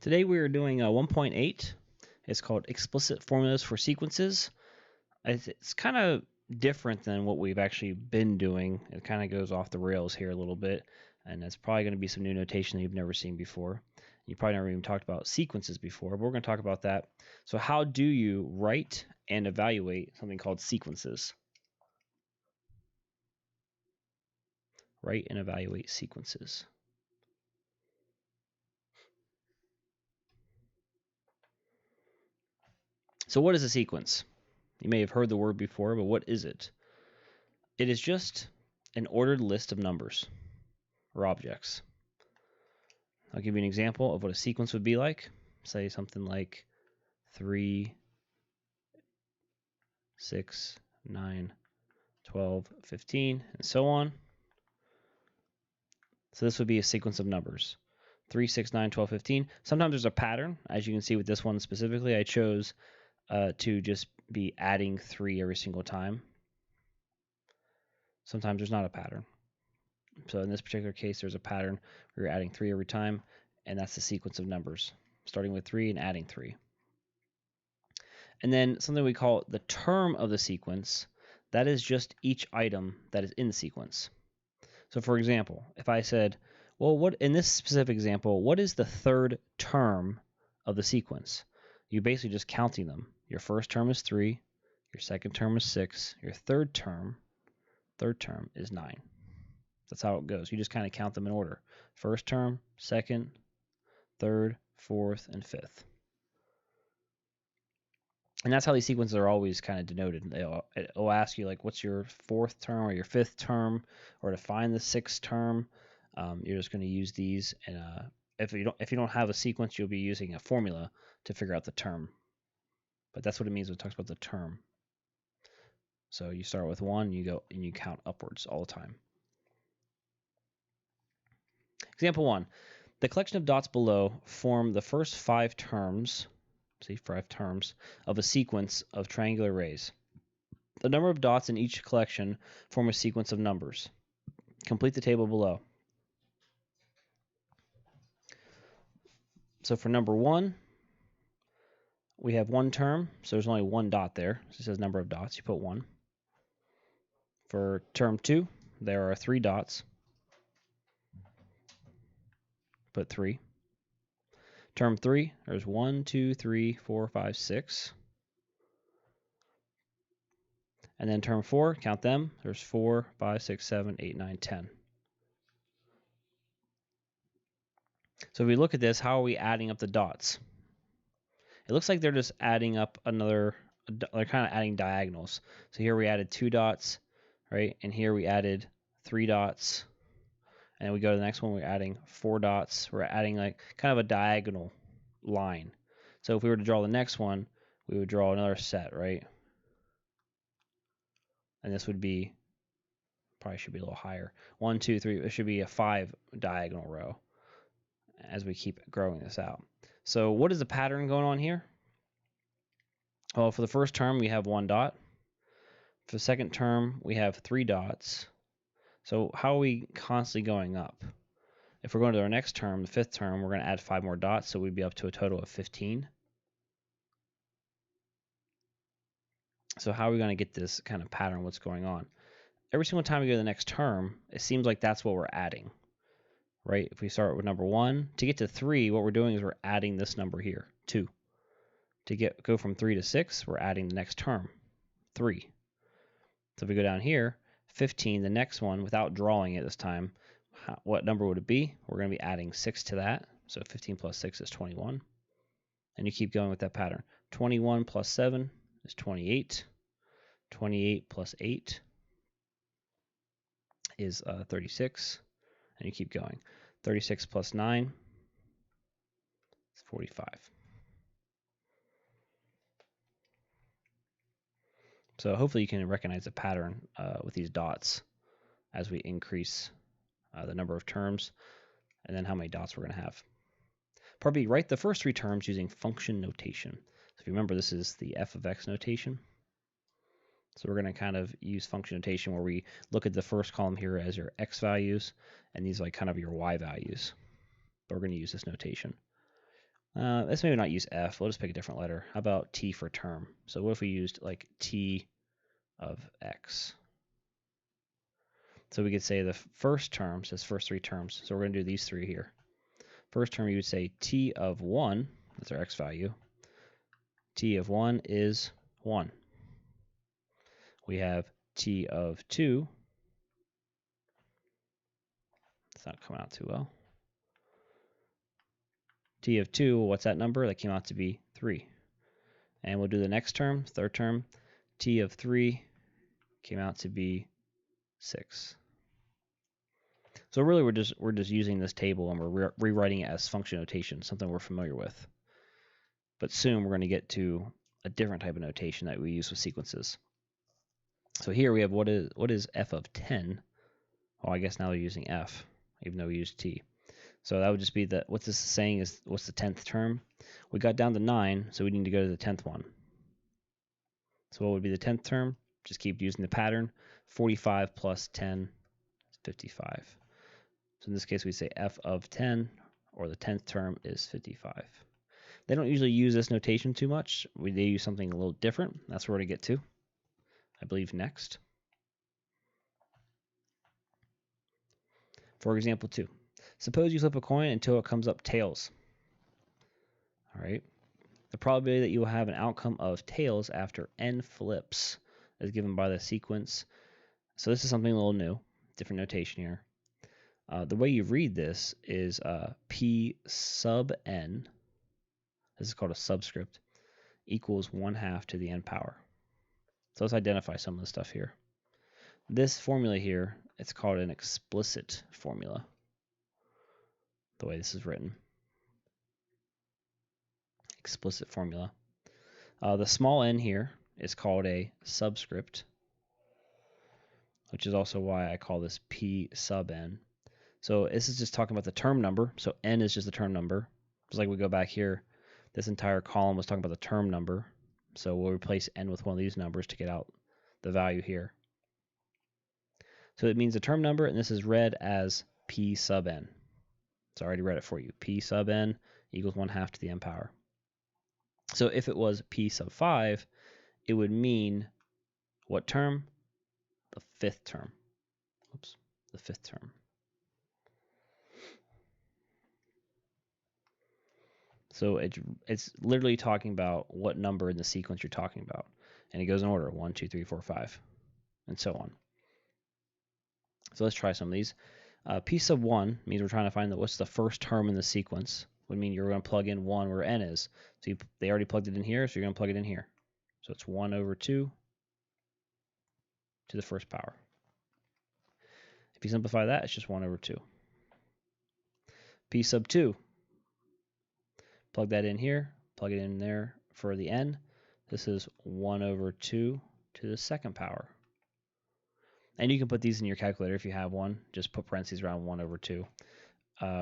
Today we are doing 1.8. It's called Explicit Formulas for Sequences. It's kind of different than what we've actually been doing. It kind of goes off the rails here a little bit, and it's probably going to be some new notation that you've never seen before. You probably never even talked about sequences before, but we're going to talk about that. So how do you write and evaluate something called sequences? Write and evaluate sequences. So what is a sequence? You may have heard the word before, but what is it? It is just an ordered list of numbers or objects. I'll give you an example of what a sequence would be like. Say something like 3, 6, 9, 12, 15, and so on. So this would be a sequence of numbers. 3, 6, 9, 12, 15. Sometimes there's a pattern. As you can see with this one specifically, I chose to just be adding 3 every single time. Sometimes there's not a pattern. So in this particular case, there's a pattern where you're adding 3 every time, and that's the sequence of numbers, starting with 3 and adding 3. And then something we call the term of the sequence, that is just each item that is in the sequence. So for example, if I said, well, what in this specific example, what is the third term of the sequence? You're basically just counting them. Your first term is 3, your second term is 6, your third term is 9. That's how it goes. You just kind of count them in order. First term, second, third, fourth, and fifth. And that's how these sequences are always kind of denoted. It'll ask you, like, what's your fourth term or your fifth term, or to find the sixth term. You're just going to use these. And if you don't have a sequence, you'll be using a formula to figure out the term. But that's what it means when it talks about the term. So you start with 1, you go and you count upwards all the time. Example 1. The collection of dots below form the first 5 terms, of a sequence of triangular rays. The number of dots in each collection form a sequence of numbers. Complete the table below. So for number 1, we have 1 term, so there's only 1 dot there. So it says number of dots, you put 1. For term 2, there are 3 dots. Put 3. Term 3, there's 1, 2, 3, 4, 5, 6. And then term 4, count them. There's 4, 5, 6, 7, 8, 9, 10. So if we look at this, how are we adding up the dots? It looks like they're just adding up they're kind of adding diagonals. So here we added 2 dots, right? And here we added 3 dots. And then we go to the next one, we're adding 4 dots. We're adding like kind of a diagonal line. So if we were to draw the next one, we would draw another set, right? And this would be, probably should be a little higher. 1, 2, 3, it should be a 5 diagonal row as we keep growing this out. So what is the pattern going on here? Well, for the first term, we have 1 dot. For the second term, we have 3 dots. So how are we constantly going up? If we're going to our next term, the 5th term, we're going to add 5 more dots, so we'd be up to a total of 15. So how are we going to get this kind of pattern, what's going on? Every single time we go to the next term, it seems like that's what we're adding, right? If we start with number 1, to get to 3, what we're doing is we're adding this number here, 2. To go from 3 to 6, we're adding the next term, 3. So if we go down here, 15, the next one, without drawing it this time, what number would it be? We're going to be adding 6 to that. So 15 plus 6 is 21. And you keep going with that pattern. 21 plus 7 is 28. 28 plus 8 is 36. And you keep going. 36 plus 9 is 45. So hopefully you can recognize the pattern with these dots as we increase the number of terms and then how many dots we're going to have. Part B, write the first 3 terms using function notation. So if you remember, this is the f of x notation. So we're going to kind of use function notation where we look at the first column here as your x values, and these are like kind of your y values. But we're going to use this notation. Let's maybe not use F. We'll just pick a different letter. How about T for term? So what if we used like T of X? So we could say the first term says first three terms. So we're going to do these three here. First term, you would say T of 1. That's our X value. T of 1 is 1. We have T of 2. It's not coming out too well. T of 2, what's that number? That came out to be 3. And we'll do the next term, third term. T of 3 came out to be 6. So really we're just using this table and we're rewriting it as function notation, something we're familiar with. But soon we're going to get to a different type of notation that we use with sequences. So here we have what is f of 10? Well, I guess now we're using f, even though we used t. So that would just be that what this is saying is what's the 10th term? We got down to 9, so we need to go to the 10th one. So what would be the 10th term? Just keep using the pattern. 45 plus 10 is 55. So in this case, we say f of 10, or the 10th term is 55. They don't usually use this notation too much. They use something a little different. That's where we're going to get to, I believe, next. For example 2. Suppose you flip a coin until it comes up tails. All right. The probability that you will have an outcome of tails after n flips is given by the sequence. So this is something a little new, different notation here. The way you read this is p sub n, this is called a subscript, equals 1/2 to the n power. So let's identify some of the stuff here. This formula here, it's called an explicit formula, the way this is written. Explicit formula. The small n here is called a subscript, which is also why I call this p sub n. So this is just talking about the term number. So n is just the term number. Just like we go back here, this entire column was talking about the term number. So we'll replace n with one of these numbers to get out the value here. So it means the term number, and this is read as p sub n. So I already read it for you. P sub n equals 1/2 to the n power. So if it was p sub 5, it would mean what term? The 5th term. Oops, the 5th term. So it's literally talking about what number in the sequence you're talking about. And it goes in order, 1, 2, 3, 4, 5, and so on. So let's try some of these. P sub 1 means we're trying to find what's the first term in the sequence. Would mean you're going to plug in 1 where n is. So they already plugged it in here, so you're going to plug it in here. So it's 1/2 to the first power. If you simplify that, it's just 1/2. P sub 2. Plug that in here, plug it in there for the n. This is 1/2 to the second power. And you can put these in your calculator if you have one. Just put parentheses around 1/2.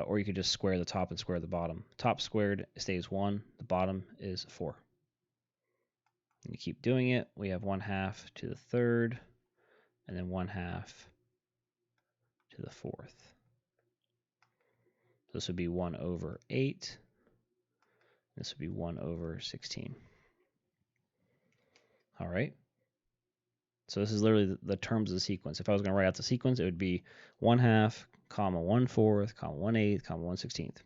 Or you could just square the top and square the bottom. Top squared stays 1. The bottom is 4. And you keep doing it. We have 1/2 to the third, and then 1/2 to the fourth. This would be 1/8. This would be 1/16. All right. So this is literally the terms of the sequence. If I was going to write out the sequence, it would be 1/2, 1/4, 1/8, 1/16.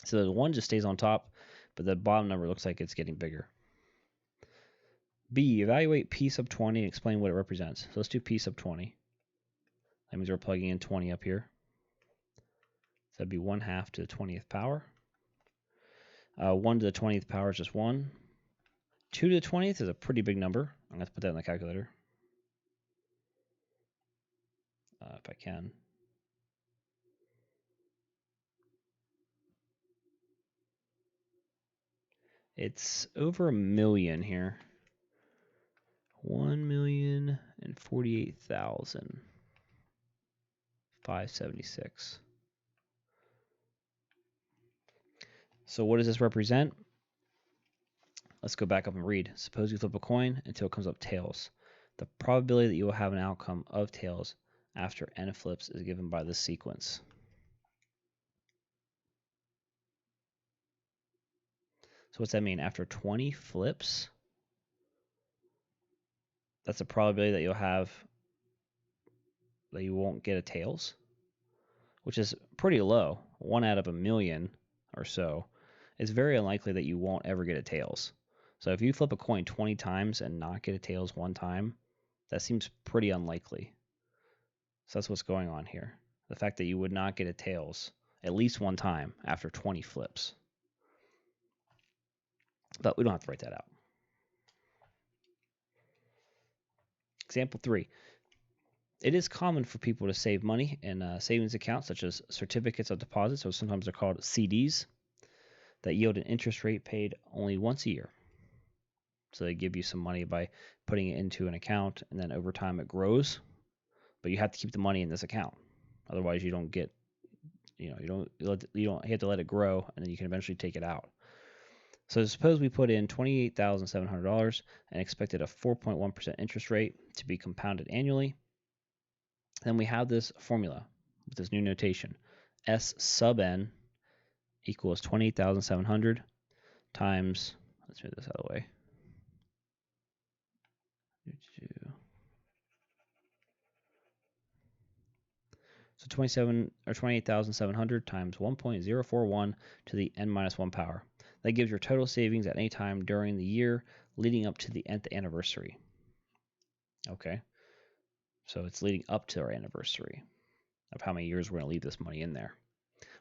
So the 1 just stays on top, but the bottom number looks like it's getting bigger. B, evaluate P sub 20 and explain what it represents. So let's do P sub 20. That means we're plugging in 20 up here. So that'd be 1/2 to the 20th power. 1 to the 20th power is just 1. 2 to the 20th is a pretty big number. I'm going to put that in the calculator. If I can. It's over 1 million here. 1,048,576. So what does this represent? Let's go back up and read. Suppose you flip a coin until it comes up tails. The probability that you will have an outcome of tails after n flips is given by this sequence. So what's that mean? After 20 flips, that's a probability that you won't get a tails, which is pretty low. 1 out of a million or so. It's very unlikely that you won't ever get a tails. So if you flip a coin 20 times and not get a tails one time, that seems pretty unlikely. So that's what's going on here. The fact that you would not get a tails at least one time after 20 flips. But we don't have to write that out. Example 3. It is common for people to save money in savings accounts such as certificates of deposit, so sometimes they're called CDs, that yield an interest rate paid only once a year. So they give you some money by putting it into an account, and then over time it grows, but you have to keep the money in this account. Otherwise you don't get, you have to let it grow, and then you can eventually take it out. So suppose we put in $28,700 and expected a 4.1% interest rate to be compounded annually. Then we have this formula with this new notation. S sub n equals 28,700 times, let's move this out of the way. So 28,700 times 1.041 to the n minus 1 power. That gives your total savings at any time during the year leading up to the nth anniversary. Okay. So it's leading up to our anniversary of how many years we're going to leave this money in there.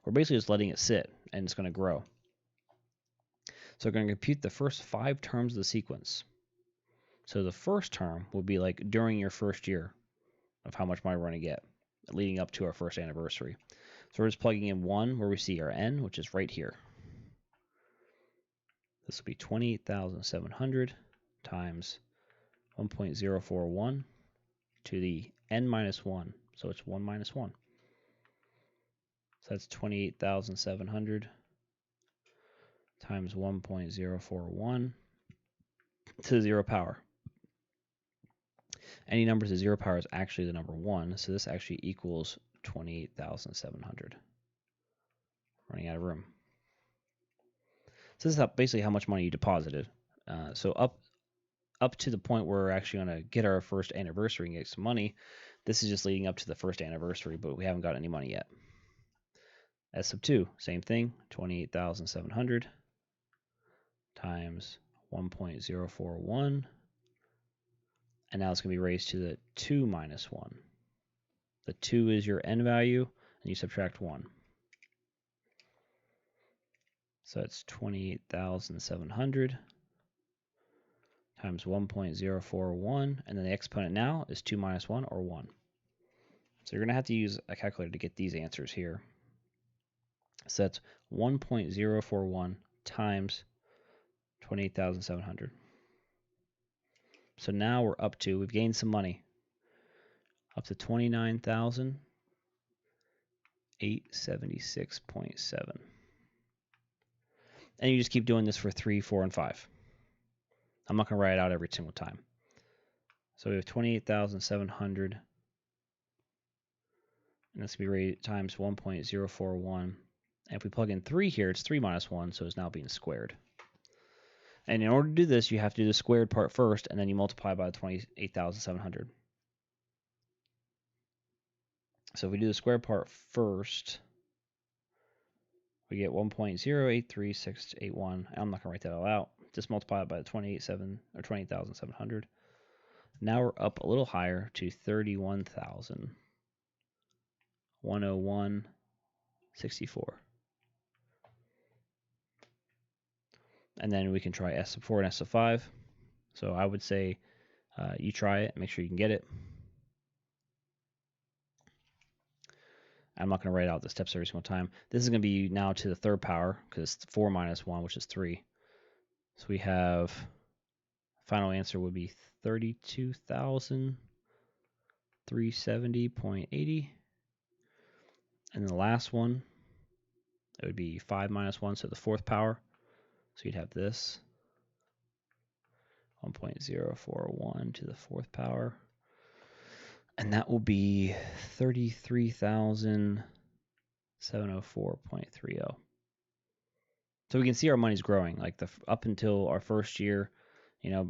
We're basically just letting it sit, and it's going to grow. So we're going to compute the first 5 terms of the sequence. So the first term will be like during your first year of how much money we're going to get leading up to our first anniversary. So we're just plugging in 1 where we see our n, which is right here. This will be 28,700 times 1.041 to the n minus 1. So it's 1 minus 1. So that's 28,700 times 1.041 to the 0 power. Any number to 0 power is actually the number 1, so this actually equals 28,700. Running out of room. So this is basically how much money you deposited. So up to the point where we're actually going to get our first anniversary and get some money, this is just leading up to the first anniversary, but we haven't got any money yet. S sub 2, same thing, 28,700 times 1.041, and now it's going to be raised to the 2 minus 1. The 2 is your n value, and you subtract 1. So it's 28,700 times 1.041, and then the exponent now is 2 minus 1, or 1. So you're going to have to use a calculator to get these answers here. So that's 1.041 times 28,700. So now we've gained some money, up to 29,876.7. And you just keep doing this for 3, 4, and 5. I'm not going to write it out every single time. So we have 28,700, and that's going to be raised times 1.041. And if we plug in 3 here, it's 3 minus 1, so it's now being squared. And in order to do this, you have to do the squared part first, and then you multiply by 28,700. So if we do the squared part first, we get 1.083681. I'm not going to write that all out. Just multiply it by 28,700. Now we're up a little higher to 31,101.64. And then we can try S sub 4 and S sub 5. So I would say you try it, make sure you can get it. I'm not going to write out the steps every single time. This is going to be now to the 3rd power, because it's 4 minus 1, which is 3. So we have, final answer would be 32,370.80. And then the last one, it would be 5 minus 1, so the 4th power. So you'd have this, 1.041 to the 4th power. And that will be 33,704.30. So we can see our money's growing. Like up until our first year,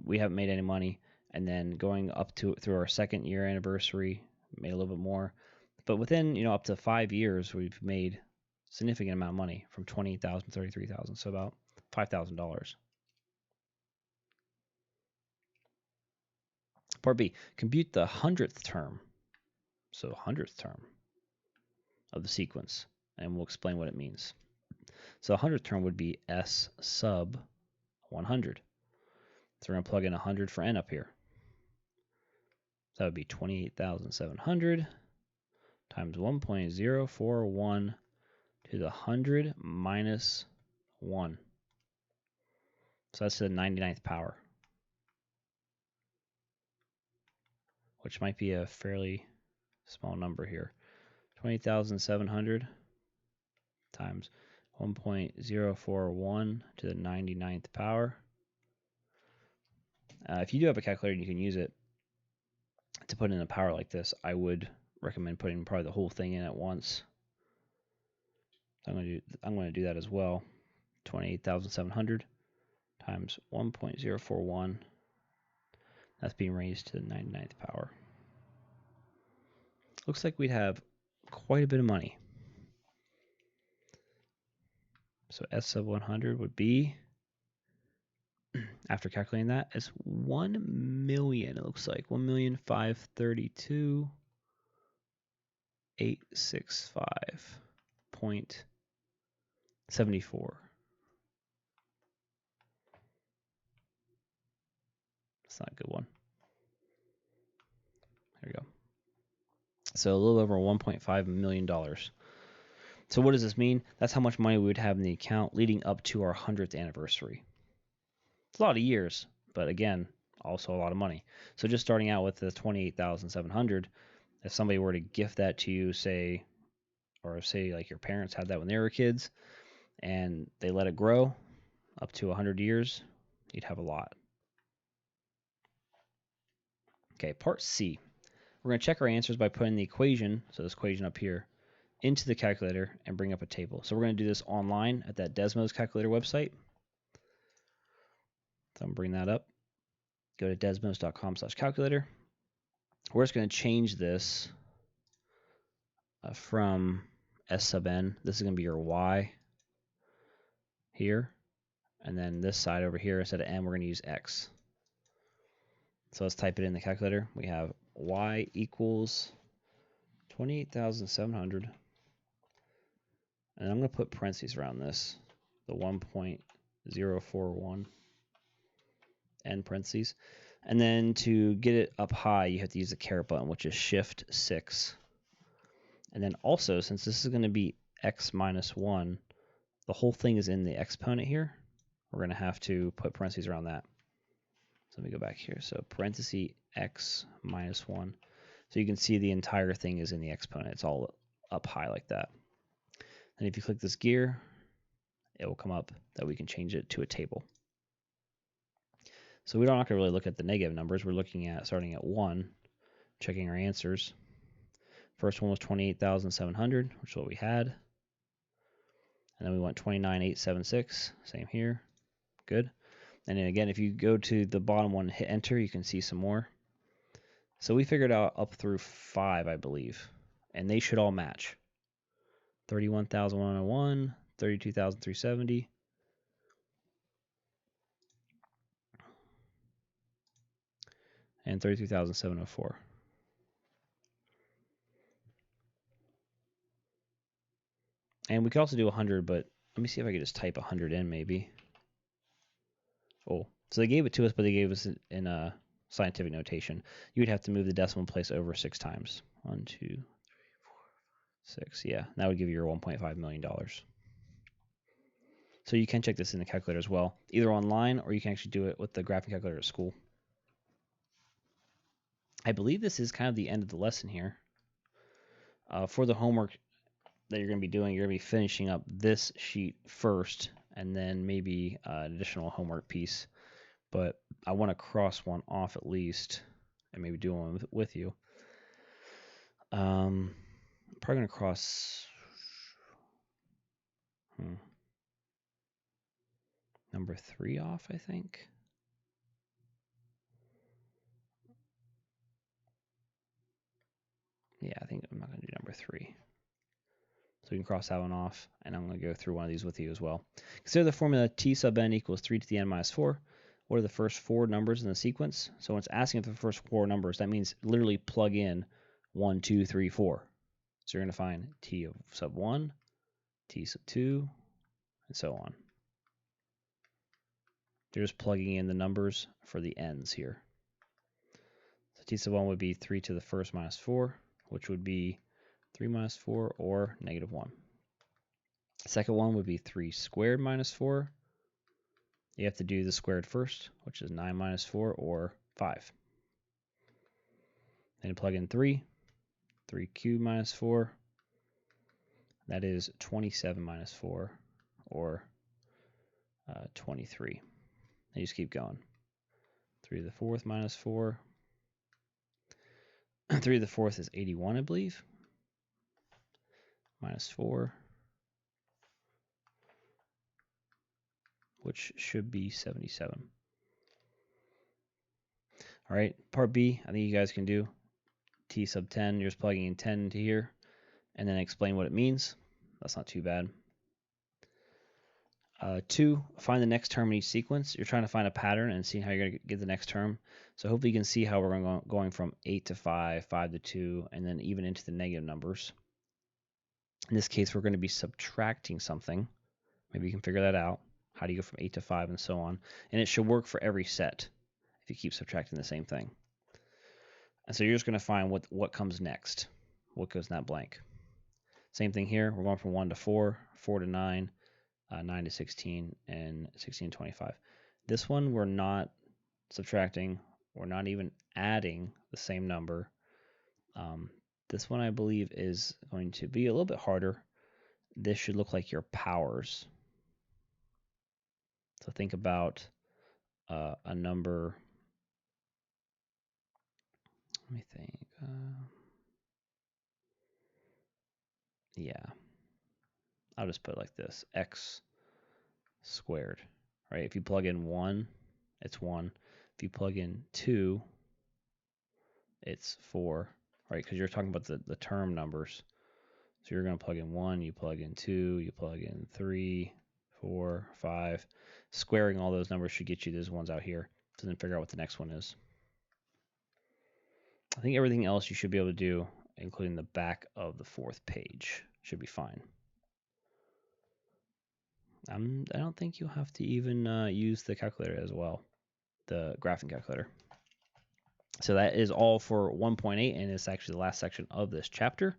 we haven't made any money, and then going up to through our second year anniversary, made a little bit more. But within up to 5 years, we've made significant amount of money from 20,000 to 33,000, so about $5,000. Part B, compute the 100th term. So 100th term of the sequence, and we'll explain what it means. So 100th term would be S sub 100. So we're going to plug in 100 for n up here. So that would be 28,700 times 1.041 to the 100 minus 1. So that's the 99th power, which might be a fairly small number here. 20,700 times 1.041 to the 99th power. If you do have a calculator and you can use it to put in a power like this, I would recommend putting probably the whole thing in at once. So I'm going to do that as well. 28,700 times 1.041. That's being raised to the 99th power. Looks like we'd have quite a bit of money. So S sub 100 would be, after calculating that, is 1 million. It looks like 1,532,865.74. That's not a good one. There we go. So a little over $1.5 million. So what does this mean? That's how much money we would have in the account leading up to our 100th anniversary. It's a lot of years, but again, also a lot of money. So just starting out with the 28,700, if somebody were to gift that to you, say like your parents had that when they were kids, and they let it grow up to 100 years, you'd have a lot. Okay, part C. We're going to check our answers by putting the equation, so this equation up here, into the calculator and bring up a table. So we're going to do this online at that Desmos calculator website. So I'm going to bring that up. Go to desmos.com/calculator. We're just going to change this from S sub n. This is going to be your y here. And then this side over here, instead of n, we're going to use x. So let's type it in the calculator. We have y equals 28,700. And I'm going to put parentheses around this, the 1.041 end parentheses. And then to get it up high, you have to use the caret button, which is Shift 6. And then also, since this is going to be x minus 1, the whole thing is in the exponent here. We're going to have to put parentheses around that. So let me go back here. So parenthesis x minus 1. So you can see the entire thing is in the exponent. It's all up high like that. And if you click this gear, it will come up that we can change it to a table. So we're not going to really look at the negative numbers. We're looking at starting at 1, checking our answers. First one was 28,700, which is what we had. And then we went 29,876, same here. Good. And then again, if you go to the bottom one and hit enter, you can see some more. So we figured out up through 5, I believe. And they should all match. 31,101, 32,370. And 33,704. And we could also do 100, but let me see if I could just type 100 in maybe. Oh, so they gave it to us, but they gave us in a scientific notation. You would have to move the decimal place over 6 times. 1, 2, 3, 4, 5, 6. Yeah, that would give you your $1.5 million. So you can check this in the calculator as well, either online or you can actually do it with the graphing calculator at school. I believe this is kind of the end of the lesson here. For the homework that you're going to be doing, you're going to be finishing up this sheet first and then maybe an additional homework piece. But I want to cross one off at least and maybe do one with you. Probably going to cross. number 3 off, I think. Yeah, I think I'm not going to do number 3. So we can cross that one off, and I'm going to go through one of these with you as well. Consider the formula t sub n equals 3 to the n minus 4. What are the first 4 numbers in the sequence? So when it's asking for the first 4 numbers, that means literally plug in 1, 2, 3, 4. So you're going to find t of sub 1, t sub 2, and so on. They're just plugging in the numbers for the n's here. So t sub 1 would be 3 to the first minus 4, which would be 3 minus 4 or negative 1. Second one would be 3 squared minus 4. You have to do the squared first, which is 9 minus 4 or 5. Then you plug in 3 cubed minus 4. That is 27 minus 4 or 23. And you just keep going. 3 to the 4th minus 4. 3 to the 4th is 81, I believe. Minus 4. Which should be 77. All right, part B, I think you guys can do. T sub 10, you're just plugging in 10 into here, and then explain what it means. That's not too bad. 2, find the next term in each sequence. You're trying to find a pattern and see how you're going to get the next term. So hopefully you can see how we're going from 8 to 5, 5 to 2, and then even into the negative numbers. In this case, we're going to be subtracting something. Maybe you can figure that out. How do you go from 8 to 5 and so on? And it should work for every set if you keep subtracting the same thing. And so you're just going to find what comes next. What goes in that blank. Same thing here. We're going from 1 to 4, 4 to 9, 9 to 16, and 16 to 25. This one we're not subtracting. We're not even adding the same number. This one I believe is going to be a little bit harder. This should look like your powers. So think about a number. Let me think. Yeah. I'll just put it like this. X squared. Right? If you plug in 1, it's 1. If you plug in 2, it's 4. Right? Because you're talking about the term numbers. So you're going to plug in 1, you plug in 2, you plug in 3, 4, 5. Squaring all those numbers should get you those ones out here. So then figure out what the next one is. I think everything else you should be able to do, including the back of the 4th page, should be fine. I don't think you'll have to even use the calculator as well, the graphing calculator. So that is all for 1.8, and it's actually the last section of this chapter.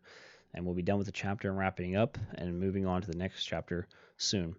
And we'll be done with the chapter and wrapping up and moving on to the next chapter soon.